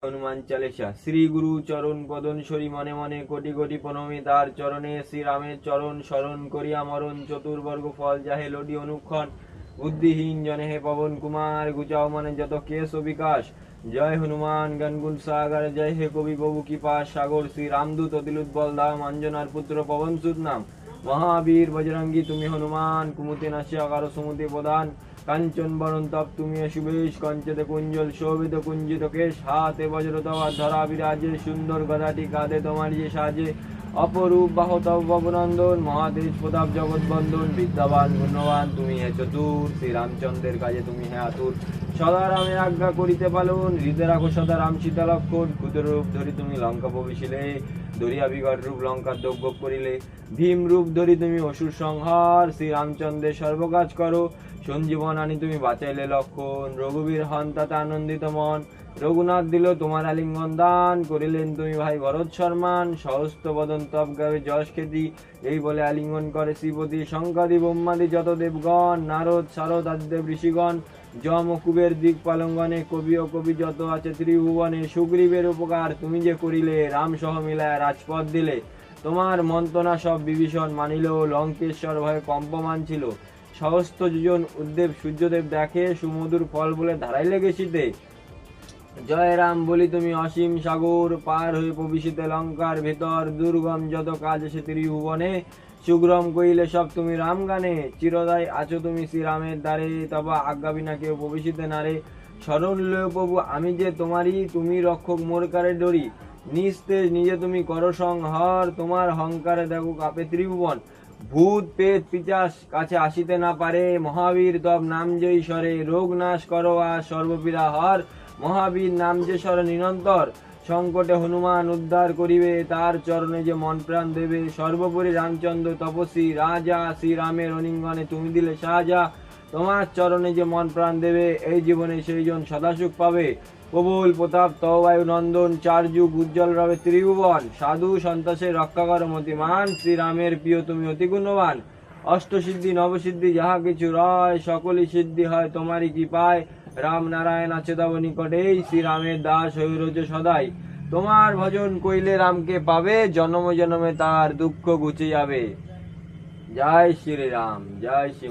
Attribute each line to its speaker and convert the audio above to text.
Speaker 1: হনুমান চালিসা। শ্রী গুরু চরণ পদন সরি মনে মনে কোটি কোটি প্রণমী তার চরণে। শ্রীরামের চরণ স্মরণ করিয়া মরণ চতুর্বর্গ ফল যাহে লোডি অনুক্ষণ। বুদ্ধিহীন জনে হে পবন কুমার গুচাও মনে যত কেশ ও বিকাশ। জয় হনুমান গণগুণ সাগর জয় হে কবি প্রভু কৃপা সাগর। শ্রী রামদূত অতিলুৎবল দাম অঞ্জনার পুত্র পবন সুত নাম। মহাবীর বজরঙ্গী তুমি হনুমান কুমুতে নাসিয়া কারো সমুতে প্রদান। কাঞ্চন বরণ তপ তুমি সুবেশ কঞ্চতে কুঞ্জল শোভিত কুঞ্জিত কেশ। হাতে বজ্র তওয়ার ধরা বিরাজে সুন্দর গদাটি কাঁধে তোমার যে সাজে। অপরূপ বাহ তব অভিনন্দন মহাতেজ প্রতাপ জগৎ বন্দন। বিদ্যাবান গুণবান তুমি হে চতুর শ্রীরামচন্দ্রের কাজে তুমি হে আতুর। সদা রামের আজ্ঞা করিতে পালন হৃদয় রাখো সদা রাম সীতা লক্ষণ। ক্ষুদ্র রূপ ধরি তুমি লঙ্কা প্রবেশিলে ধরিয়া বিকট রূপ লঙ্কা দগ্ধ করিলে। ভীম রূপ ধরি তুমি অসুর সংহার শ্রীরামচন্দ্রের সর্বকাজ করো। সঞ্জীবন আনি তুমি বাঁচাইলে লক্ষণ রঘুবীর হন তাতে আনন্দিত মন। রঘুনাথ দিল তোমার আলিঙ্গন দান করিলেন তুমি ভাই ভরত শর্মান। সহস্ত বদন তপ গাবে যশ খ্যাতি এই বলে আলিঙ্গন করে শ্রীপতি। শঙ্কাদি ব্রহ্মাদি যত দেবগণ নারদ শারদ আদিদেব ঋষিগণ। যম ও কুবের দিক পালঙ্গনে কবি ও কবি যত আছে ত্রিভুবনে। সুগ্রীবের উপকার তুমি যে করিলে রাম সহ মিলায় রাজপথ দিলে। তোমার মন্ত্রণা সব বিভীষণ মানিল লঙ্কেশ্বর ভয়ে কম্পমান ছিল। সহস্ত যোজন উদ্দেব সূর্যদেব দেখে সুমধুর ফল বলে ধারাইলে গেছিতে। জয় রাম বলি তুমি অসীম সাগর পার হয়ে প্রবেশিতে লঙ্কার ভেতর। দুর্গম যত কাজ সে ত্রিভুবনে সুগ্রম কইলে সব তুমি রাম গানে। চিরদায় আছো তুমি শ্রীরামের দ্বারে তবা আজ্ঞা বিনা কেউ প্রবেশিতে নারে। স্মরণ লয় প্রভু আমি যে তোমারই তুমি রক্ষক মোর কারে ডরি। নিস্তেজ নিজে তুমি করো সংহার তোমার হংকারে দেখো কাপে ত্রিভুবন। ভূত পেট পিচাস কাছে আসিতে না পারে মহাবীর তব নাম জয়ী স্বরে। রোগ নাশ করো আর সর্বপীড়া হর মহাবীর নাম যে স্বর নিরন্তর। সংকটে হনুমান উদ্ধার করিবে তার চরণে যে মন প্রাণ দেবে। সর্বোপরি রামচন্দ্র তপস্বী রাজা শ্রীরামের অলিঙ্গনে তুমি দিলে সাজা। তোমার চরণে যে মন প্রাণ দেবে এই জীবনে সেই জন সদাসুখ পাবে। প্রবল প্রতাপ তবায়ু নন্দন চার যুগ উজ্জ্বল রবে ত্রিভুবন। সাধু সন্তাসের রক্ষা কর মতিমান শ্রীরামের প্রিয় তুমি অতি গুণবান। অষ্টসিদ্ধি নবসিদ্ধি যাহা কিছু রয় সকলই সিদ্ধি হয় তোমারই কৃপায়। রাম নারায়ণ আছে তব নিকটেই শ্রীরামের দাস হয়ে রোজ সদাই। তোমার ভজন কইলে রামকে পাবে জন্ম জন্মে তার দুঃখ ঘুচে যাবে। জয় শ্রীরাম জয় শ্রী।